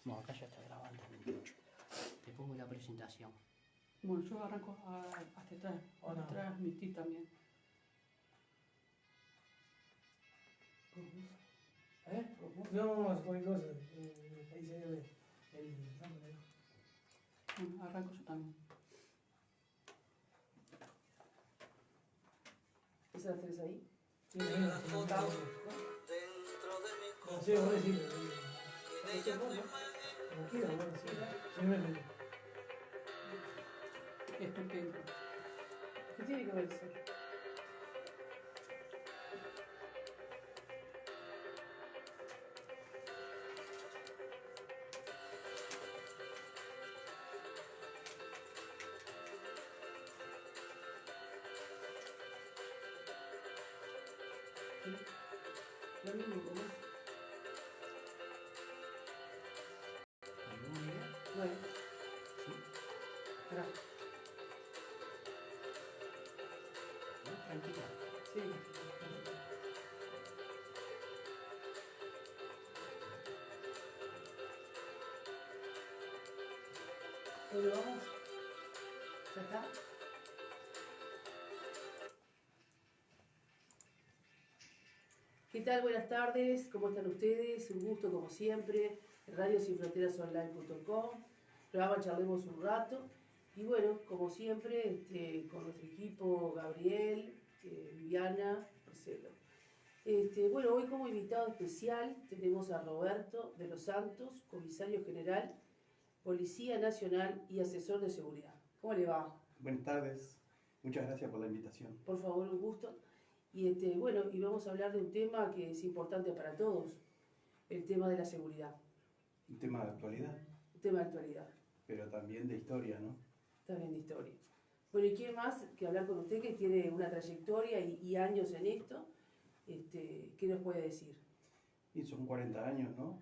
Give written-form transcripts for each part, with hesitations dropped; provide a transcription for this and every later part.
No, acá ya está grabando. Te pongo la presentación. Bueno, yo arranco hasta atrás. Hola. Hasta transmití también. ¿Eh? No, cualquier cosa. Ahí se ve el nombre. Bueno, arranco yo también. ¿Esa la tenés ahí? Sí, sí, sí. Pau. No sé, vos decís. Como quieras, vos decís. Simplemente. Estupendo. ¿Qué tiene que ver eso? Lo mismo, ¿no? ¿Alguna idea? Bueno, Sí. pará. ¿No? Tranquila. Sí. Bueno, vamos. ¿Ya está? ¿Qué tal? Buenas tardes. ¿Cómo están ustedes? Un gusto como siempre. radiosinfronterasonline.com. Programa Charlemos un rato. Y bueno, como siempre, con nuestro equipo Gabriel, Viviana, Marcelo. Bueno, hoy como invitado especial tenemos a Roberto de los Santos, comisario general, Policía Nacional y asesor de seguridad. ¿Cómo le va? Buenas tardes, muchas gracias por la invitación. Por favor, un gusto. Y bueno, y vamos a hablar de un tema que es importante para todos, el tema de la seguridad, Un tema de actualidad, un tema de actualidad, pero también de historia, ¿no? también de historia. Bueno, ¿y quién más que hablar con usted que tiene una trayectoria y años en esto? ¿Qué nos puede decir? Y son 40 años, ¿no?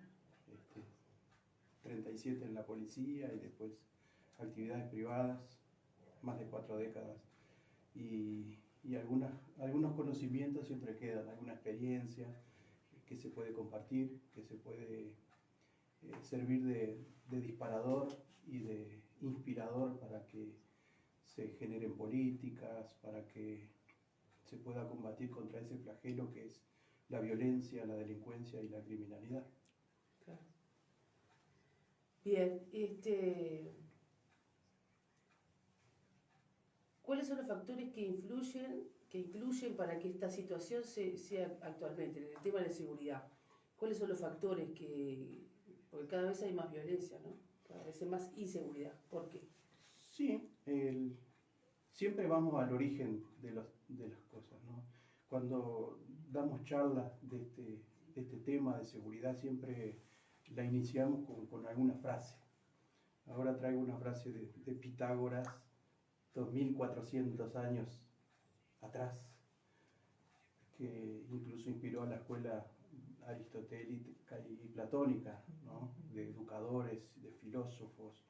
37 en la policía y después actividades privadas, más de 4 décadas. Y algunos conocimientos siempre quedan, alguna experiencia que se puede compartir, que se puede servir de disparador y de inspirador para que se generen políticas, para que se pueda combatir contra ese flagelo que es la violencia, la delincuencia y la criminalidad. Claro. Bien, ¿cuáles son los factores que incluyen para que esta situación sea actualmente, en el tema de la seguridad? ¿Cuáles son los factores porque cada vez hay más violencia, ¿no? Cada vez hay más inseguridad. ¿Por qué? Sí, siempre vamos al origen de las cosas, ¿no? Cuando damos charlas de este tema de seguridad, siempre la iniciamos con alguna frase. Ahora traigo una frase de Pitágoras, 2400 años atrás, que incluso inspiró a la escuela aristotélica y platónica, ¿no? De educadores, de filósofos.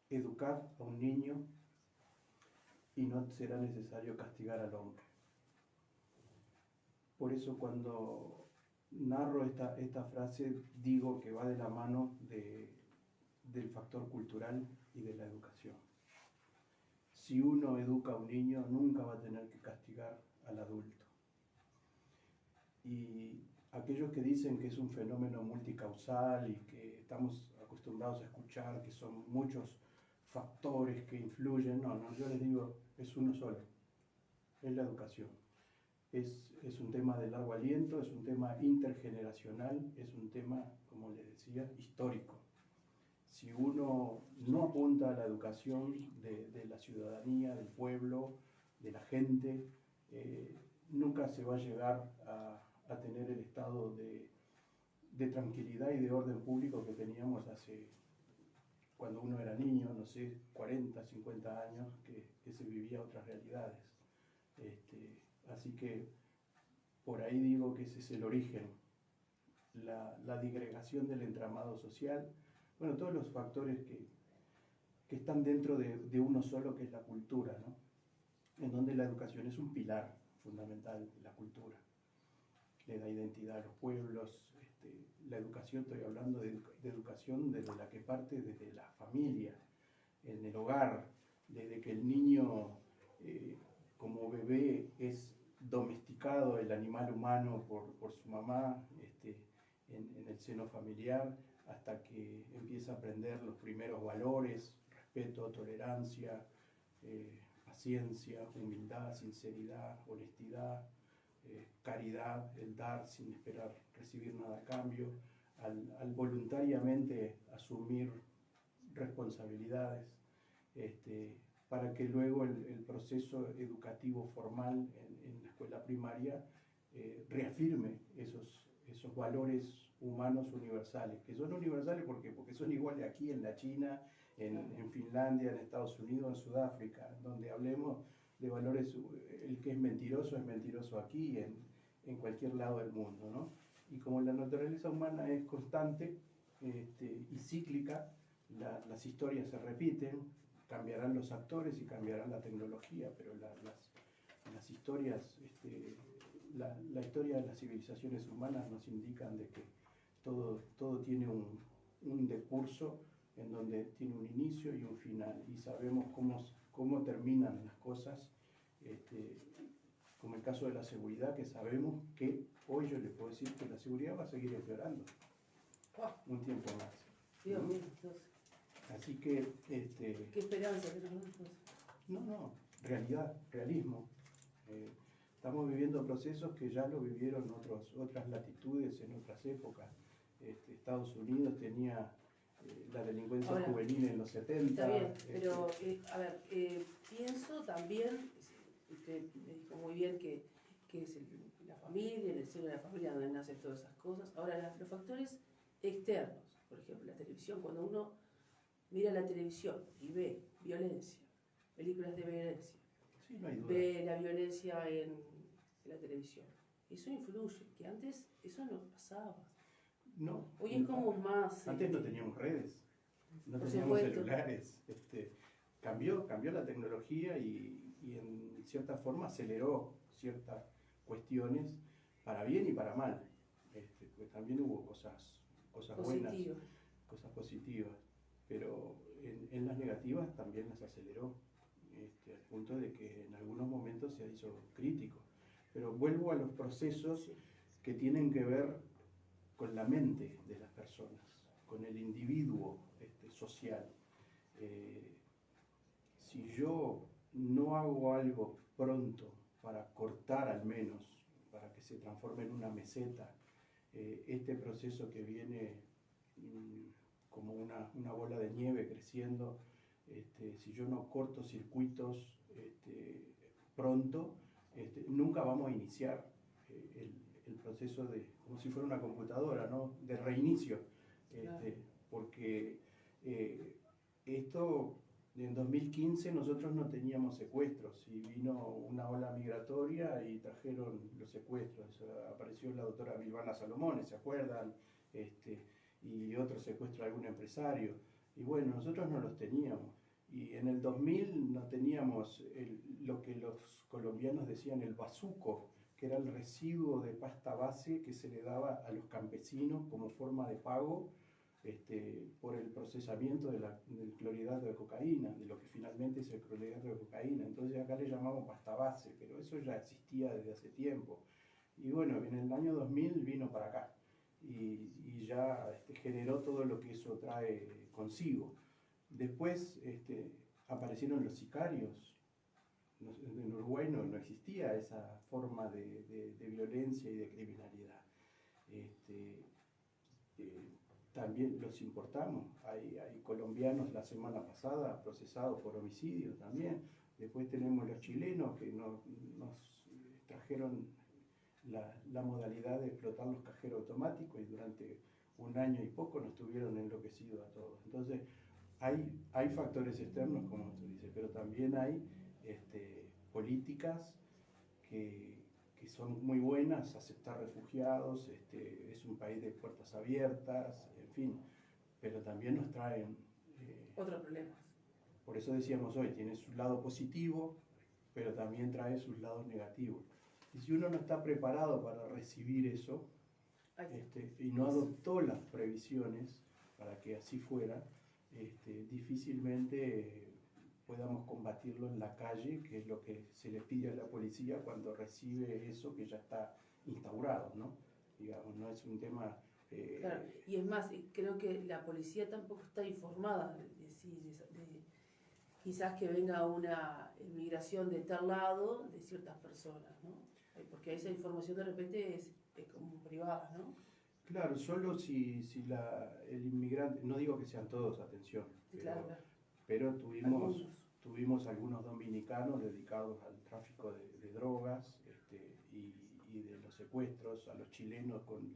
Educar a un niño y no será necesario castigar al hombre. Por eso cuando narro esta frase digo que va de la mano del factor cultural y de la educación. Si uno educa a un niño, nunca va a tener que castigar al adulto. Y aquellos que dicen que es un fenómeno multicausal y que estamos acostumbrados a escuchar que son muchos factores que influyen, no, yo les digo, es uno solo, es la educación. Es un tema de largo aliento, es un tema intergeneracional, es un tema, como les decía, histórico. Si uno no apunta a la educación de la ciudadanía, del pueblo, de la gente, nunca se va a llegar a tener el estado de tranquilidad y de orden público que teníamos cuando uno era niño, no sé, 40, 50 años, que se vivía otras realidades. Así que por ahí digo que ese es el origen, la disgregación del entramado social, bueno, todos los factores que están dentro de uno solo, que es la cultura, ¿no? En donde la educación es un pilar fundamental de la cultura. le da identidad a los pueblos. La educación, estoy hablando de educación desde la que parte desde la familia, en el hogar, desde que el niño como bebé es domesticado, el animal humano por su mamá, en el seno familiar, hasta que empieza a aprender los primeros valores: respeto, tolerancia, paciencia, humildad, sinceridad, honestidad, caridad, el dar sin esperar recibir nada a cambio, al voluntariamente asumir responsabilidades, para que luego el proceso educativo formal en la escuela primaria reafirme esos valores humanos universales, que son universales porque son iguales aquí en la China, en Finlandia, en Estados Unidos, en Sudáfrica, donde hablemos de valores. El que es mentiroso aquí, en cualquier lado del mundo, ¿no? Y como la naturaleza humana es constante y cíclica, las historias se repiten, cambiarán los actores y cambiará la tecnología, pero las historias, la historia de las civilizaciones humanas nos indican de que todo tiene un decurso en donde tiene un inicio y un final, y sabemos cómo terminan las cosas, como el caso de la seguridad, que sabemos que hoy yo les puedo decir que la seguridad va a seguir empeorando un tiempo más. Dios ¿no? mío, entonces, Así que, qué esperanza que nos dan entonces. no, realismo. Estamos viviendo procesos que ya lo vivieron otras latitudes en otras épocas. Estados Unidos tenía la delincuencia Ahora, juvenil en los 70. Está bien, pero a ver, pienso también, usted me dijo muy bien que es la familia, en el seno de la familia donde nacen todas esas cosas. Ahora, los factores externos, por ejemplo, la televisión, cuando uno mira la televisión y ve violencia, películas de violencia, Sí, no hay duda. ve la violencia en la televisión, eso influye, que antes eso no pasaba. No, Hoy es como más... antes no teníamos redes, no Por teníamos supuesto. celulares. Cambió la tecnología y en cierta forma aceleró ciertas cuestiones para bien y para mal. Pues también hubo cosas buenas, positivas. cosas positivas, pero en las negativas también las aceleró, al punto de que en algunos momentos se hizo crítico. Pero vuelvo a los procesos Sí. que tienen que ver con la mente de las personas, con el individuo social. Si yo no hago algo pronto para cortar, al menos, para que se transforme en una meseta, este proceso que viene como una bola de nieve creciendo, si yo no corto circuitos pronto, nunca vamos a iniciar el proceso como si fuera una computadora, ¿no? De reinicio, Claro. porque esto, en 2015 nosotros no teníamos secuestros y vino una ola migratoria y trajeron los secuestros. Apareció la doctora Vilvana Salomone, ¿se acuerdan? Y otro secuestro de algún empresario. Y bueno, nosotros no los teníamos. Y en el 2000 no teníamos lo que los colombianos decían el bazuco, que era el residuo de pasta base que se le daba a los campesinos como forma de pago por el procesamiento del clorhidrato de cocaína, de lo que finalmente es el clorhidrato de cocaína. Entonces acá le llamamos pasta base, pero eso ya existía desde hace tiempo. Y bueno, en el año 2000 vino para acá y ya generó todo lo que eso trae consigo. Después aparecieron los sicarios. En Uruguay no existía esa forma de violencia y de criminalidad. También los importamos. Hay colombianos la semana pasada procesados por homicidio también. Después tenemos los chilenos que nos trajeron la modalidad de explotar los cajeros automáticos y durante un año y poco nos tuvieron enloquecidos a todos. Entonces, hay factores externos, como usted dice, pero también hay políticas que son muy buenas, aceptar refugiados, es un país de puertas abiertas, en fin, pero también nos traen... Otros problemas. Por eso decíamos hoy, tiene su lado positivo, pero también trae sus lados negativos. Y si uno no está preparado para recibir eso, y no adoptó las previsiones para que así fuera, difícilmente podamos combatirlo en la calle, que es lo que se le pide a la policía cuando recibe eso que ya está instaurado, ¿no? Digamos, no es un tema... Claro, y es más, creo que la policía tampoco está informada quizás que venga una inmigración de tal lado de ciertas personas, ¿no? Porque esa información de repente es como privada, ¿no? Claro, solo si el inmigrante, no digo que sean todos, atención, Claro, claro. pero Algunos. tuvimos algunos dominicanos dedicados al tráfico de drogas y de los secuestros, a los chilenos con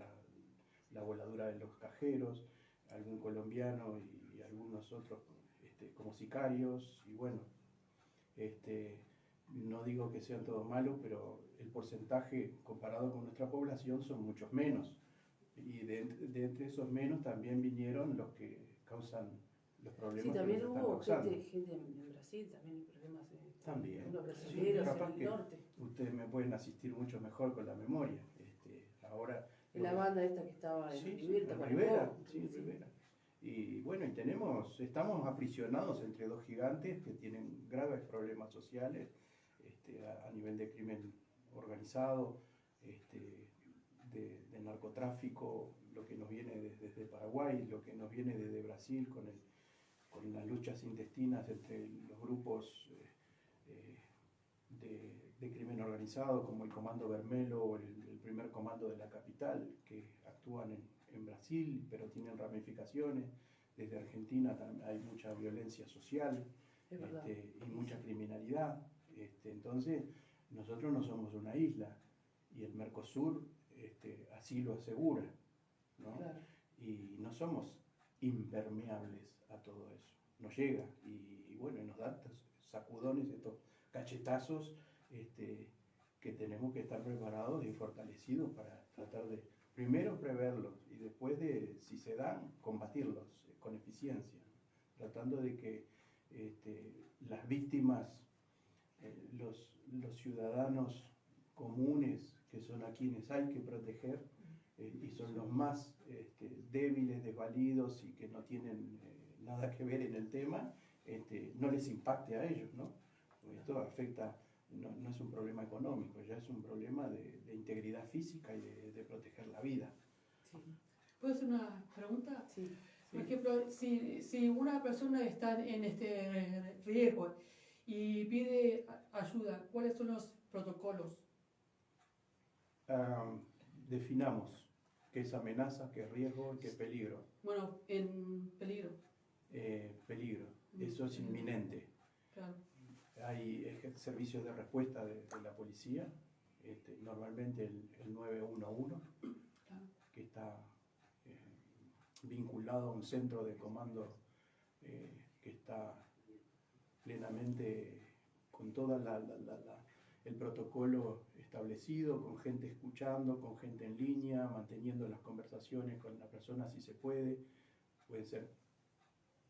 la voladura de los cajeros, algún colombiano y algunos otros como sicarios, y bueno, no digo que sean todos malos, pero el porcentaje comparado con nuestra población son muchos menos. Y de entre esos menos también vinieron los que causan los problemas. Sí, también que nos están hubo causando. gente en Brasil, también hay problemas También. los Sí, brasileños capaz en el que norte. ustedes me pueden asistir mucho mejor con la memoria. Ahora. En la banda esta que estaba en Sí, Rivera, en ¿te Rivera, acuerdas? sí, Rivera. Y bueno, estamos aprisionados entre dos gigantes que tienen graves problemas sociales a nivel de crimen organizado, de narcotráfico, lo que nos viene desde Paraguay, lo que nos viene desde Brasil con las luchas intestinas entre los grupos de crimen organizado como el Comando Vermelo o el primer comando de la capital, que actúan en Brasil, pero tienen ramificaciones. Desde Argentina hay mucha violencia social y mucha criminalidad. Entonces, nosotros no somos una isla y el Mercosur así lo asegura, ¿no? Claro. Y no somos impermeables a todo eso. Nos llega y bueno, nos da estos sacudones, estos cachetazos que tenemos que estar preparados y fortalecidos para tratar de primero preverlos y después de, si se dan, combatirlos con eficiencia, tratando de que las víctimas, los ciudadanos comunes, que son a quienes hay que proteger, y son los más débiles, desvalidos y que no tienen nada que ver en el tema, no les impacte a ellos, ¿no? Porque esto afecta, no es un problema económico, ya es un problema de integridad física y de proteger la vida. Sí. ¿Puedo hacer una pregunta? Sí. Por ejemplo, si una persona está en este riesgo y pide ayuda, ¿cuáles son los protocolos? Definamos qué es amenaza, qué es riesgo, qué es peligro. Bueno, en peligro. Peligro, eso es inminente. Claro. Hay servicios de respuesta de la policía, normalmente el 911, Claro. que está vinculado a un centro de comando que está plenamente con todo el protocolo establecido, con gente escuchando, con gente en línea, manteniendo las conversaciones con la persona si se puede. Pueden ser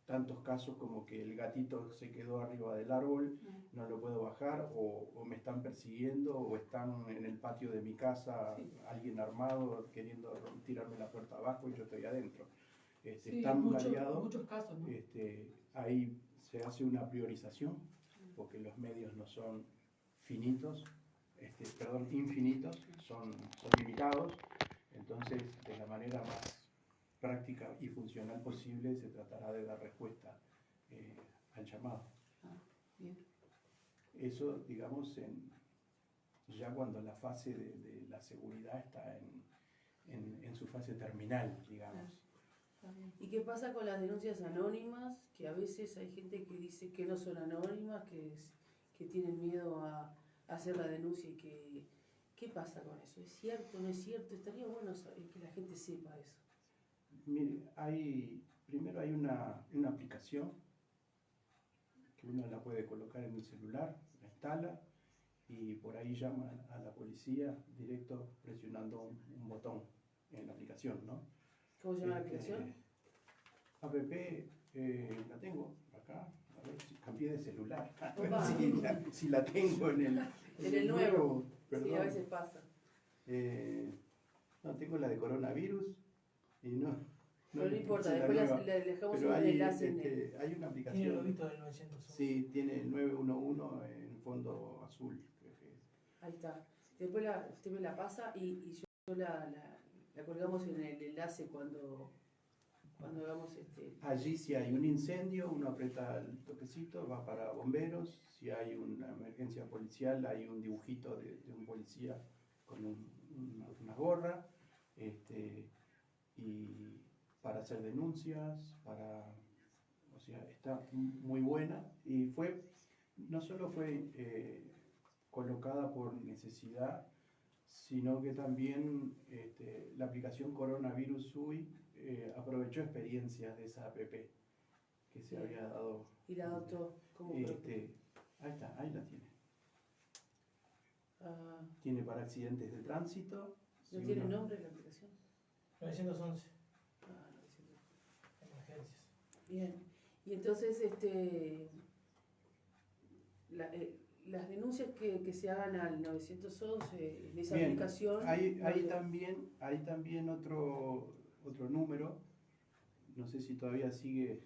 tantos casos como que el gatito se quedó arriba del árbol, no lo puedo bajar, o me están persiguiendo, o están en el patio de mi casa, Sí. alguien armado queriendo tirarme la puerta abajo y yo estoy adentro. Sí, Tan variado, muchos casos, ¿no? ahí se hace una priorización, porque los medios no son infinitos, son limitados. Entonces, de la manera más práctica y funcional posible, se tratará de dar respuesta al llamado. Bien. Eso, digamos, ya cuando la fase de la seguridad está en su fase terminal, digamos. ¿Y qué pasa con las denuncias anónimas? Que a veces hay gente que dice que no son anónimas, que tienen miedo a hacer la denuncia y que... ¿Qué pasa con eso? ¿Es cierto? ¿No es cierto? Estaría bueno que la gente sepa eso. Mire, primero hay una aplicación que uno la puede colocar en el celular, la instala y por ahí llama a la policía directo presionando un botón en la aplicación, ¿no? ¿Cómo se llama la aplicación? App, la tengo acá, a ver si cambié de celular, a ver Opa. si la tengo en el nuevo. Perdón. Sí, a veces pasa. No, tengo la de coronavirus y no. Pero no importa, puse la después nueva. le dejamos Pero un hay, enlace en el... hay una Tiene el aplicación. lobito del 911. Sí, tiene el 911 en fondo azul, creo que es. Ahí está. Después usted me la pasa y yo la colgamos en el enlace cuando hagamos Allí si hay un incendio, uno aprieta el toquecito, va para bomberos. Si hay una emergencia policial, hay un dibujito de un policía con una gorra. Y para hacer denuncias, o sea, está muy buena. Y no solo fue colocada por necesidad, sino que también la aplicación Coronavirus UI aprovechó experiencias de esa app que se había dado. y la adoptó como propia. Ahí está, ahí la tiene. Ah, Tiene para accidentes de tránsito. ¿no si tiene uno- nombre la aplicación? 911, Ah, no, diciendo. emergencias. Bien. Y entonces, las denuncias que se hagan al 911 en esa Bien, aplicación... hay no, también otro número, no sé si todavía sigue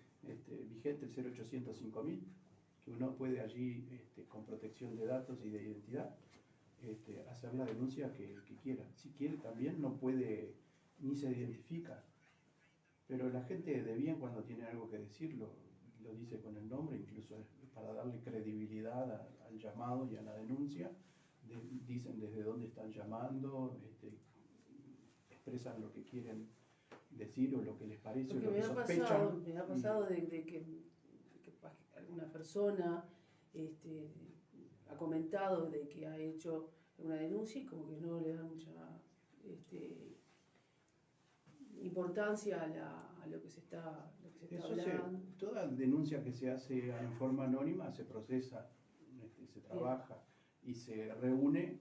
vigente, el 0800 5000, que uno puede allí, con protección de datos y de identidad, hacer la denuncia que quiera. Si quiere también no puede, ni se identifica, pero la gente de bien cuando tiene algo que decir lo dice con el nombre, incluso para darle credibilidad al llamado y a la denuncia. Dicen desde dónde están llamando, expresan lo que quieren decir o lo que les parece porque o lo que sospechan. me ha pasado de que alguna persona ha comentado de que ha hecho una denuncia y como que no le da mucha importancia a lo que se está Eso hablando. toda denuncia que se hace en forma anónima se procesa, se trabaja y se reúne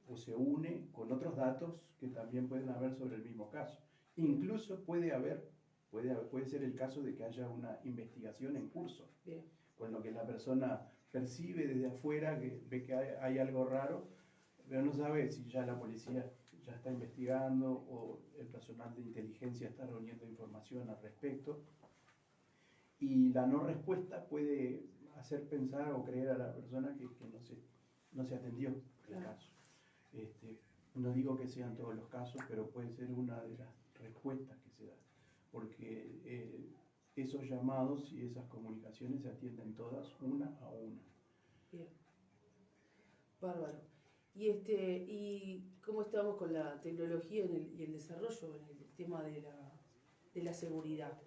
o se une con otros datos que también pueden haber sobre el mismo caso. Incluso puede ser el caso de que haya una investigación en curso, Bien. con lo que la persona percibe desde afuera, que ve que hay algo raro, pero no sabe si ya la policía ya está investigando o el personal de inteligencia está reuniendo información al respecto. Y la no respuesta puede hacer pensar o creer a la persona que no se atendió el Claro. caso. No digo que sean todos los casos, pero puede ser una de las respuestas que se da, porque esos llamados y esas comunicaciones se atienden todas una a una. Bien. Bárbaro. Y cómo estamos con la tecnología y el desarrollo en el tema de la seguridad.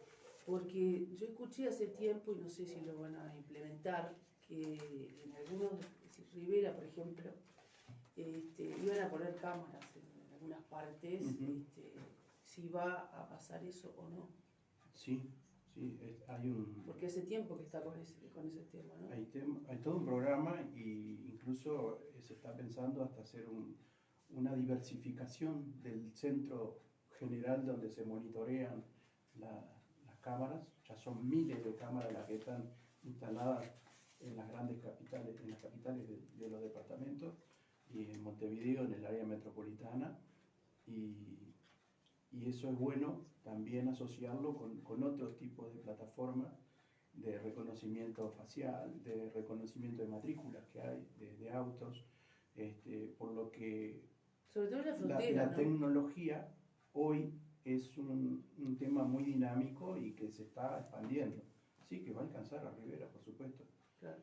Porque yo escuché hace tiempo, y no sé si lo van a implementar, que en algunos, si Rivera, por ejemplo, iban a poner cámaras en algunas partes, Ujú. si va a pasar eso o no. Sí, hay Porque hace tiempo que está con ese tema, ¿no? hay todo un programa y incluso se está pensando hasta hacer una diversificación del centro general donde se monitorean las cámaras. Ya son miles de cámaras las que están instaladas en las grandes capitales, en las capitales de los departamentos y en Montevideo, en el área metropolitana. Y eso es bueno también asociarlo con otros tipos de plataformas de reconocimiento facial, de reconocimiento de matrículas que hay, de autos, por lo que Sobre todo en la frontera, la ¿no? tecnología hoy es un tema muy dinámico y que se está expandiendo. Sí, que va a alcanzar a Rivera, por supuesto. Claro.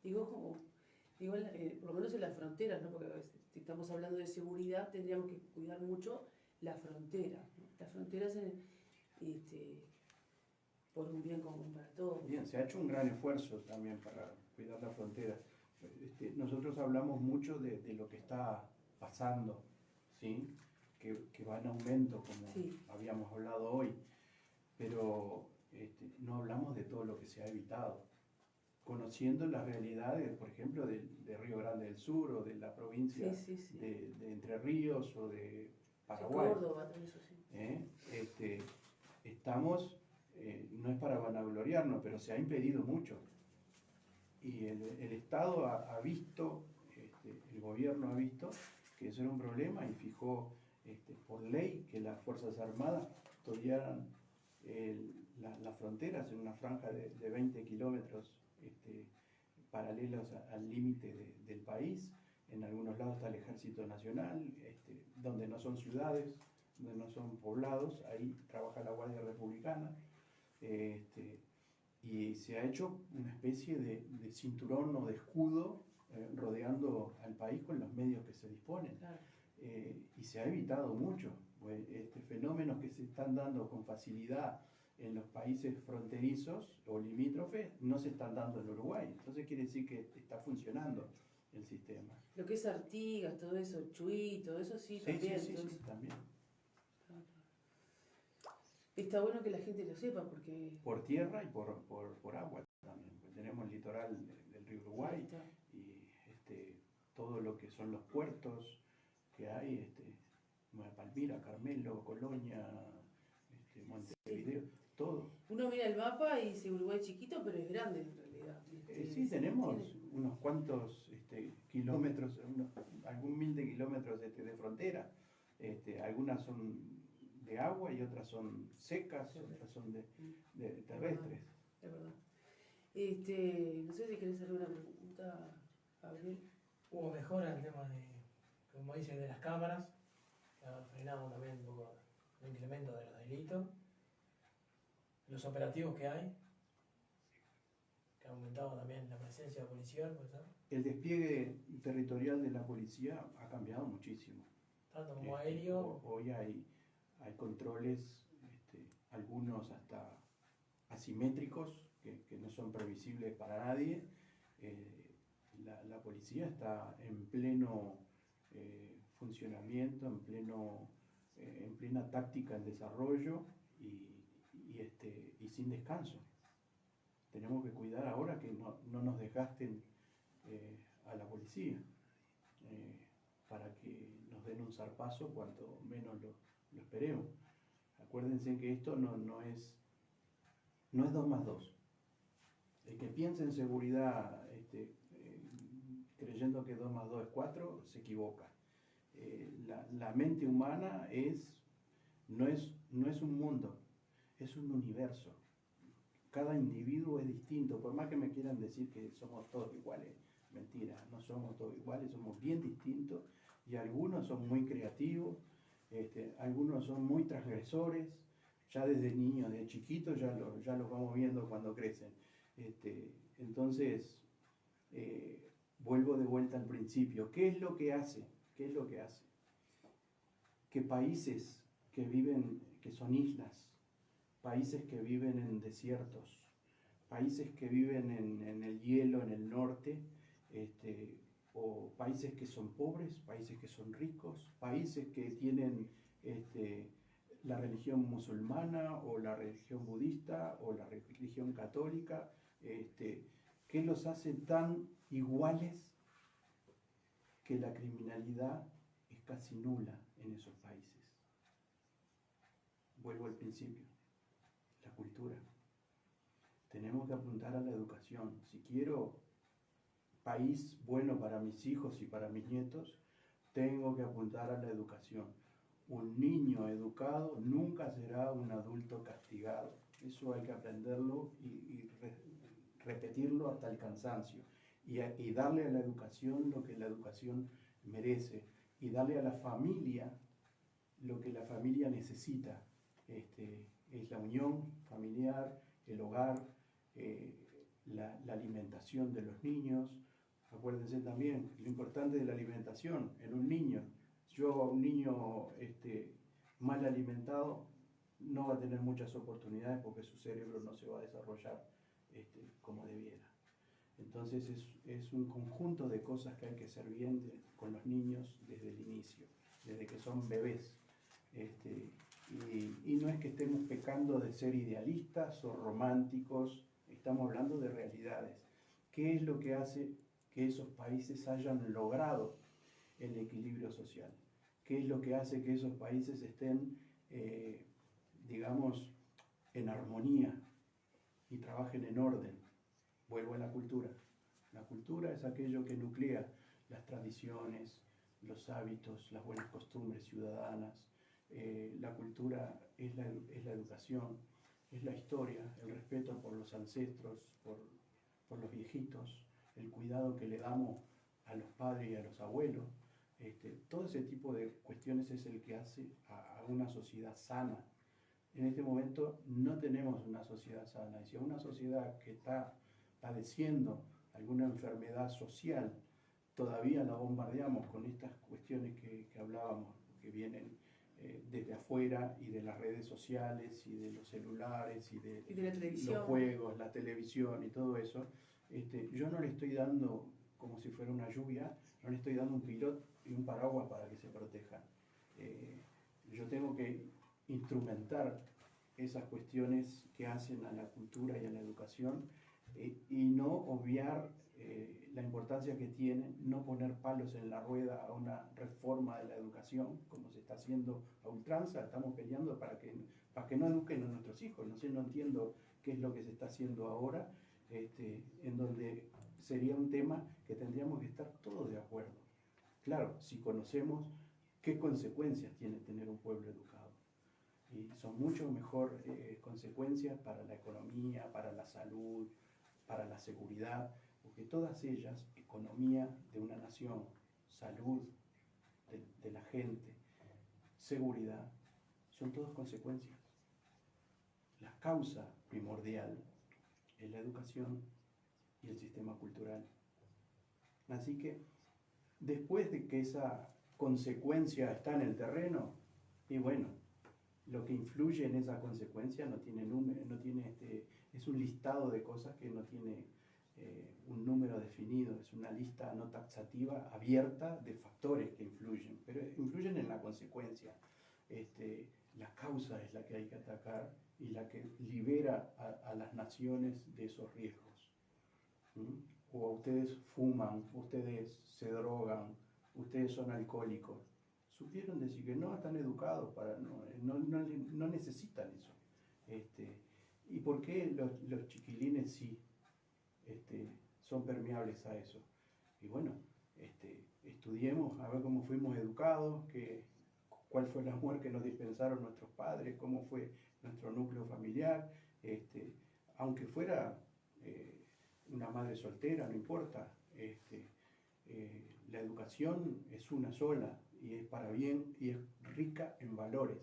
Digo, por lo menos en las fronteras, ¿no? Porque a veces, si estamos hablando de seguridad, tendríamos que cuidar mucho la frontera, ¿no? Las fronteras por un bien común para todos. Bien, se ha hecho un gran esfuerzo también para cuidar la frontera. Nosotros hablamos mucho de lo que está pasando, ¿sí? Que va en aumento, como Sí. habíamos hablado hoy, pero no hablamos de todo lo que se ha evitado. Conociendo las realidades, por ejemplo, de Río Grande del Sur o de la provincia Sí. de Entre Ríos o de Paraguay. Córdoba, todo eso, sí. Estamos, no es para vanagloriarnos, pero se ha impedido mucho. Y el Estado ha visto, el gobierno ha visto que eso era un problema y fijó por ley que las Fuerzas Armadas custodiaran las fronteras en una franja de 20 kilómetros paralelos al límite del país. En algunos lados está el Ejército Nacional, donde no son ciudades, donde no son poblados, ahí trabaja la Guardia Republicana. Y se ha hecho una especie de cinturón o de escudo rodeando al país con los medios que se disponen. Claro. Y se ha evitado mucho. Pues, fenómenos que se están dando con facilidad en los países fronterizos o limítrofes no se están dando en Uruguay. Entonces quiere decir que está funcionando el sistema. Lo que es Artigas, todo eso, Chuy, todo eso sí, también. Sí, entonces- también. Claro. Está bueno que la gente lo sepa porque... Por tierra y por agua también. Pues tenemos el litoral del río Uruguay Está. y todo lo que son los puertos que hay, Nueva Palmira, Carmelo, Colonia, Montevideo, todo. Uno mira el mapa y dice Uruguay chiquito, pero es grande en realidad. Sí, tenemos tiene- unos cuantos kilómetros, algún mil de kilómetros de frontera. Algunas son de agua y otras son secas, otras son de terrestres. Es verdad. No sé si querés hacer una pregunta, Gabriel. Hubo mejora el tema de, como dice, de las cámaras, que ha frenado también un poco el incremento de los delitos, los operativos que hay, que ha aumentado también la presencia policial, ¿puede ser? El despliegue territorial de la policía ha cambiado muchísimo. Tanto como aéreo. Hoy hay controles, algunos hasta asimétricos, que no son previsibles para nadie. La policía está en pleno funcionamiento, en plena táctica en desarrollo y sin descanso. Tenemos que cuidar ahora que no nos desgasten a la policía, para que nos den un zarpazo cuanto menos lo esperemos. Acuérdense que esto no es 2 más 2. El que piensa en seguridad creyendo que 2 más 2 es 4, se equivoca. La mente humana no es un mundo, es un universo. Cada individuo es distinto, por más que me quieran decir que somos todos iguales, mentira, no somos todos iguales, somos bien distintos y algunos son muy creativos, algunos son muy transgresores, ya desde niños, de chiquitos ya los vamos viendo cuando crecen. Entonces, vuelvo de vuelta al principio. ¿Qué es lo que hace? ¿Qué es lo que hace? Que países que son islas, países que viven en desiertos, países que viven en el hielo, en el norte, o países que son pobres, países que son ricos, países que tienen la religión musulmana o la religión budista o la religión católica, ¿qué los hace tan iguales que la criminalidad es casi nula en esos países? Vuelvo al principio, la cultura. Tenemos que apuntar a la educación. Si quiero país bueno para mis hijos y para mis nietos, tengo que apuntar a la educación. Un niño educado nunca será un adulto castigado. Eso hay que aprenderlo y repetirlo hasta el cansancio. Y darle a la educación lo que la educación merece. Y darle a la familia lo que la familia necesita. Es la unión familiar, el hogar, la alimentación de los niños. Acuérdense también lo importante de la alimentación en un niño. Un niño mal alimentado no va a tener muchas oportunidades porque su cerebro no se va a desarrollar como debiera. Entonces es un conjunto de cosas que hay que hacer bien con los niños desde el inicio, desde que son bebés. Y no es que estemos pecando de ser idealistas o románticos, estamos hablando de realidades. ¿Qué es lo que hace que esos países hayan logrado el equilibrio social? ¿Qué es lo que hace que esos países estén, digamos, en armonía y trabajen en orden? Vuelvo a la cultura. La cultura es aquello que nuclea las tradiciones, los hábitos, las buenas costumbres ciudadanas. La cultura es la educación, es la historia, el respeto por los ancestros, por los viejitos, el cuidado que le damos a los padres y a los abuelos. Todo ese tipo de cuestiones es el que hace a una sociedad sana. En este momento no tenemos una sociedad sana, y si una sociedad que está padeciendo alguna enfermedad social, todavía la bombardeamos con estas cuestiones que hablábamos, que vienen desde afuera y de las redes sociales y de los celulares y de Y de la televisión. los juegos, la televisión y todo eso. Yo no le estoy dando, como si fuera una lluvia, no le estoy dando un pilot y un paraguas para que se protejan. Yo tengo que instrumentar esas cuestiones que hacen a la cultura y a la educación y no obviar la importancia que tiene no poner palos en la rueda a una reforma de la educación, como se está haciendo a ultranza. Estamos peleando para que no eduquen a nuestros hijos. No sé, no entiendo qué es lo que se está haciendo ahora, en donde sería un tema que tendríamos que estar todos de acuerdo. Claro, si conocemos qué consecuencias tiene tener un pueblo educado. Y son mucho mejor consecuencias para la economía, para la salud, para la seguridad, porque todas ellas, economía de una nación, salud de la gente, seguridad, son todas consecuencias. La causa primordial es la educación y el sistema cultural. Así que, después de que esa consecuencia está en el terreno, y bueno, lo que influye en esa consecuencia no tiene número, es un listado de cosas que no tiene un número definido, es una lista no taxativa abierta de factores que influyen, pero influyen en la consecuencia. La causa es la que hay que atacar y la que libera a las naciones de esos riesgos. O ustedes fuman, ustedes se drogan, ustedes son alcohólicos. Supieron decir que no están educados, no necesitan eso. ¿Y por qué los chiquilines sí son permeables a eso? Y bueno, estudiemos a ver cómo fuimos educados, cuál fue el amor que nos dispensaron nuestros padres, cómo fue nuestro núcleo familiar. Aunque fuera una madre soltera, no importa. La educación es una sola y es para bien y es rica en valores,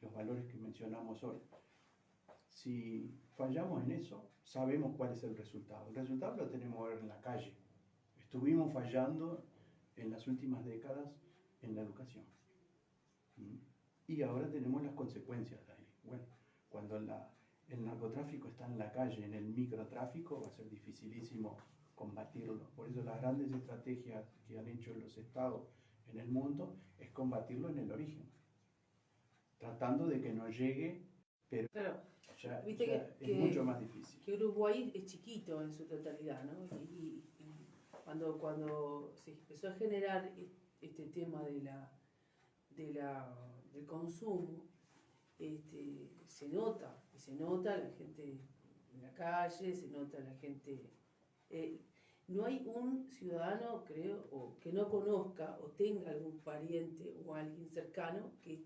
los valores que mencionamos hoy. Si fallamos en eso, sabemos cuál es el resultado. El resultado lo tenemos que ver en la calle. Estuvimos fallando en las últimas décadas en la educación. Y ahora tenemos las consecuencias de ahí. Bueno, cuando el narcotráfico está en la calle, en el microtráfico, va a ser dificilísimo combatirlo. Por eso las grandes estrategias que han hecho los estados en el mundo es combatirlo en el origen, tratando de que no llegue, pero Claro, ya viste es mucho más difícil. que Uruguay es chiquito en su totalidad, ¿no? Y cuando se empezó a generar este tema del consumo, se nota la gente en la calle, se nota la gente. No hay un ciudadano, creo, o que no conozca o tenga algún pariente o alguien cercano que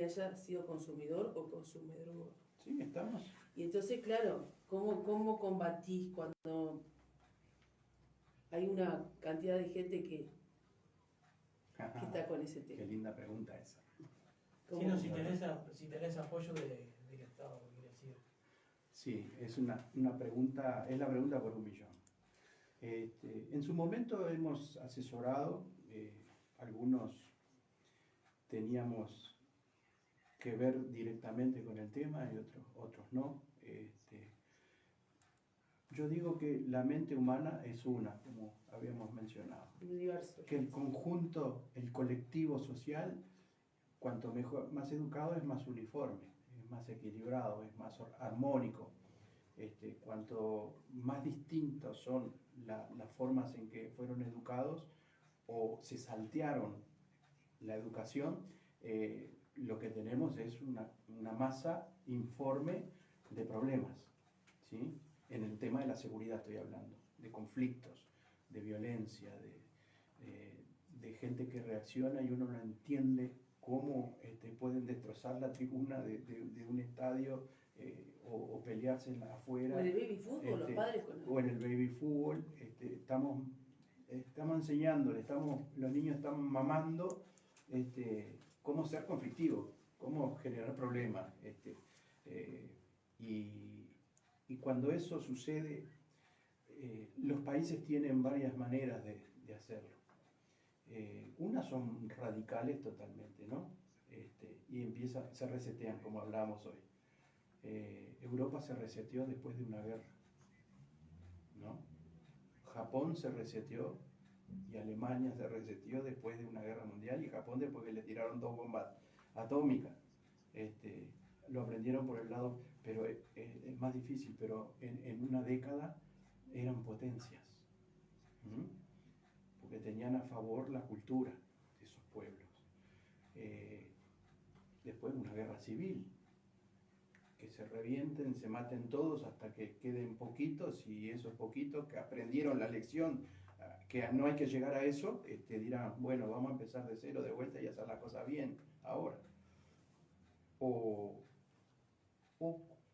haya sido consumidor o consume droga. Sí, estamos. Y entonces, claro, ¿cómo combatís cuando hay una cantidad de gente que está con ese Qué tema? linda pregunta esa. Sí, no, si tenés apoyo del Estado, quiere decir. Sí, es una pregunta, es la pregunta por un millón. En su momento hemos asesorado, algunos teníamos que ver directamente con el tema y otros no. Yo digo que la mente humana es una, como habíamos mencionado. Universo. Que el conjunto, el colectivo social, cuanto mejor, más educado es más uniforme, es más equilibrado, es más armónico. Cuanto más distintas son las formas en que fueron educados o se saltearon la educación, lo que tenemos es una masa informe de problemas, ¿sí? En el tema de la seguridad estoy hablando, de conflictos, de violencia, de gente que reacciona y uno no entiende cómo pueden destrozar la tribuna de un estadio o pelearse afuera. O en el baby fútbol, los padres con O en el baby fútbol. Estamos enseñándole, los niños están mamando cómo ser conflictivo, cómo generar problemas. Y cuando eso sucede, los países tienen varias maneras de hacerlo. Unas son radicales totalmente, ¿no? Y se resetean, como hablábamos hoy. Europa se reseteó después de una guerra, ¿no? Japón se reseteó y Alemania se reseteó después de una guerra mundial, y Japón después que le tiraron 2 bombas atómicas. Lo aprendieron por el lado, pero es más difícil, pero en una década eran potencias. Porque tenían a favor la cultura de esos pueblos. Después una guerra civil, que se revienten, se maten todos hasta que queden poquitos, y esos poquitos que aprendieron la lección, que no hay que llegar a eso, dirán, bueno, vamos a empezar de cero, de vuelta, y hacer las cosas bien ahora. O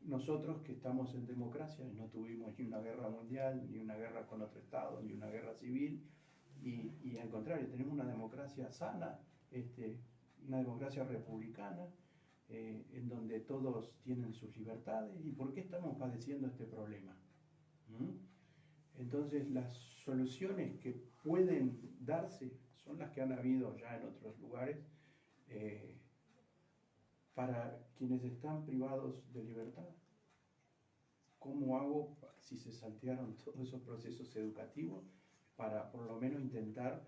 nosotros que estamos en democracia y no tuvimos ni una guerra mundial, ni una guerra con otro estado, ni una guerra civil, y al contrario, tenemos una democracia sana, una democracia republicana, en donde todos tienen sus libertades. ¿Y por qué estamos padeciendo este problema? Entonces, las soluciones que pueden darse son las que han habido ya en otros lugares, para quienes están privados de libertad. ¿Cómo hago, si se saltearon todos esos procesos educativos, para por lo menos intentar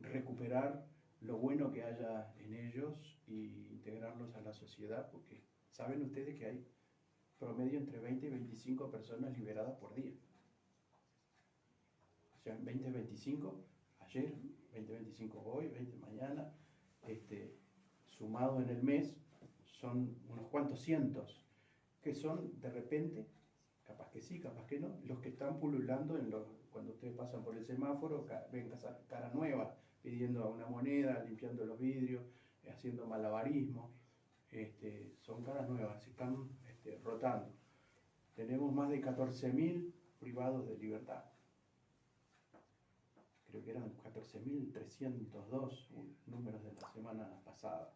recuperar lo bueno que haya en ellos y integrarlos a la sociedad? Porque saben ustedes que hay promedio entre 20 y 25 personas liberadas por día. O sea, 20, 25 ayer, 20, 25 hoy, 20 mañana, sumado en el mes, son unos cuantos cientos, que son de repente, capaz que sí, capaz que no, los que están pululando cuando ustedes pasan por el semáforo, ven cara nueva, pidiendo una moneda, limpiando los vidrios, haciendo malabarismo. Son caras nuevas, se están rotando. Tenemos más de 14.000 privados de libertad. Creo que eran 14.302 números de la semana pasada.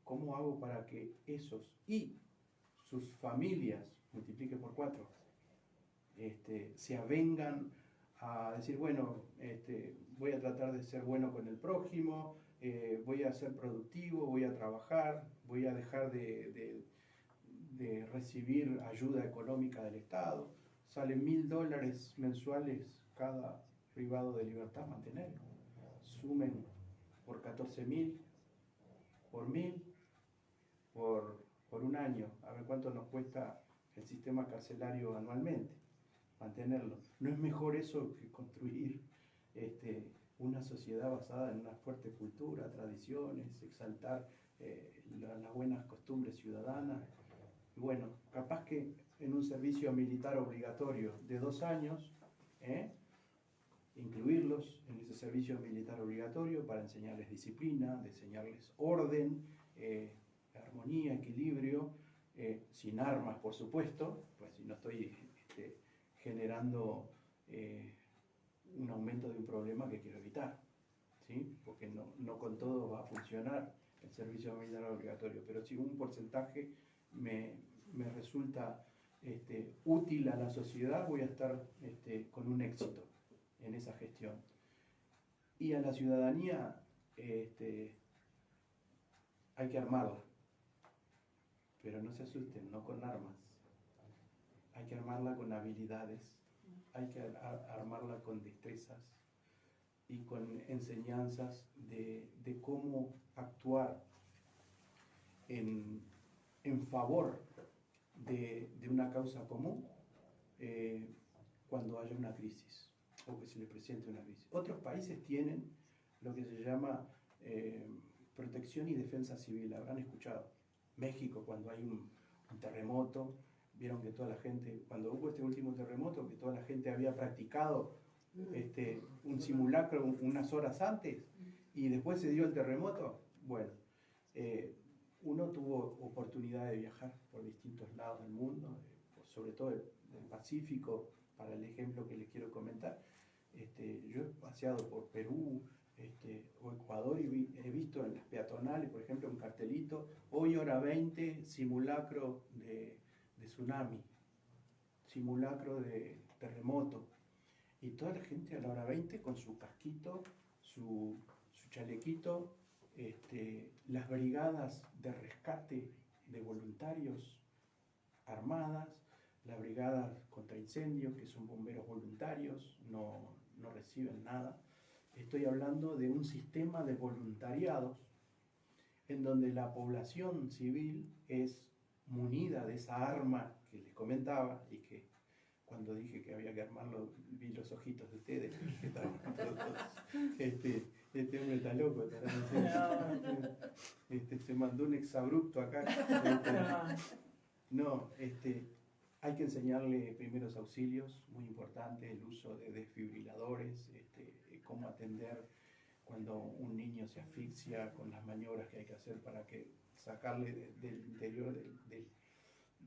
¿Cómo hago para que esos y sus familias, multiplique por 4, se avengan a decir, bueno, voy a tratar de ser bueno con el prójimo, voy a ser productivo, voy a trabajar, voy a dejar de recibir ayuda económica del Estado? Sale $1.000 mensuales cada privado de libertad mantenerlo. Sumen por 14.000, por 1.000, por un año, a ver cuánto nos cuesta el sistema carcelario anualmente mantenerlo. ¿No es mejor eso que construir una sociedad basada en una fuerte cultura, tradiciones, exaltar las buenas costumbres ciudadanas? Bueno, capaz que en un servicio militar obligatorio de 2 años, incluirlos en ese servicio militar obligatorio para enseñarles disciplina, enseñarles orden, armonía, equilibrio, sin armas, por supuesto, pues si no estoy generando un aumento de un problema que quiero evitar, ¿sí? Porque no con todo va a funcionar el servicio militar obligatorio, pero si un porcentaje me resulta útil a la sociedad, voy a estar con un éxito en esa gestión. Y a la ciudadanía hay que armarla, pero no se asusten, no con armas. Hay que armarla con habilidades, hay que armarla con destrezas y con enseñanzas de cómo actuar en favor de una causa común cuando haya una crisis o que se le presente una crisis. Otros países tienen lo que se llama protección y defensa civil, habrán escuchado. México, cuando hay un terremoto, vieron que toda la gente, cuando hubo este último terremoto, que toda la gente había practicado un simulacro unas horas antes y después se dio el terremoto. Bueno, uno tuvo oportunidad de viajar por distintos lados del mundo, sobre todo del Pacífico, para el ejemplo que les quiero comentar. Yo he paseado por Perú o Ecuador y he visto en las peatonales, por ejemplo, un cartelito, hoy hora 20, simulacro de tsunami, simulacro de terremoto. Y toda la gente a la hora 20 con su casquito, su chalequito, las brigadas de rescate de voluntarios armadas, la brigada contra incendios, que son bomberos voluntarios, no reciben nada. Estoy hablando de un sistema de voluntariados en donde la población civil es munida de esa arma que les comentaba y que cuando dije que había que armarlo, vi los ojitos de ustedes, que estaban todos, este hombre está loco, se mandó un exabrupto acá. Hay que enseñarle primeros auxilios, muy importante, el uso de desfibriladores, cómo atender cuando un niño se asfixia, con las maniobras que hay que hacer para sacarle del interior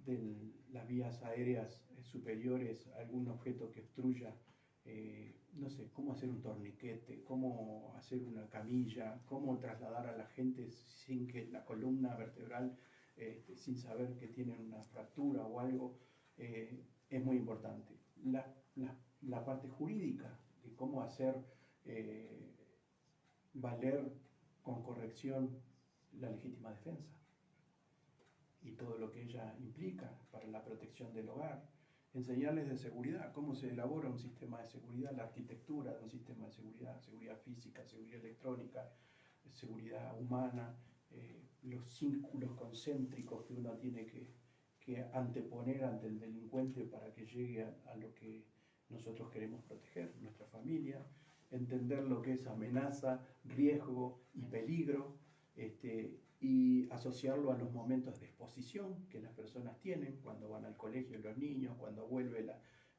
de las vías aéreas superiores algún objeto que obstruya, no sé, cómo hacer un torniquete, cómo hacer una camilla, cómo trasladar a la gente sin que la columna vertebral, sin saber que tienen una fractura o algo, es muy importante. La parte jurídica, de cómo hacer valer con corrección la legítima defensa y todo lo que ella implica para la protección del hogar. Enseñarles de seguridad, cómo se elabora un sistema de seguridad, la arquitectura de un sistema de seguridad, seguridad física, seguridad electrónica, seguridad humana, los círculos concéntricos que uno tiene que anteponer ante el delincuente para que llegue a lo que nosotros queremos proteger, nuestra familia, entender lo que es amenaza, riesgo y peligro, y asociarlo a los momentos de exposición que las personas tienen cuando van al colegio los niños, cuando vuelve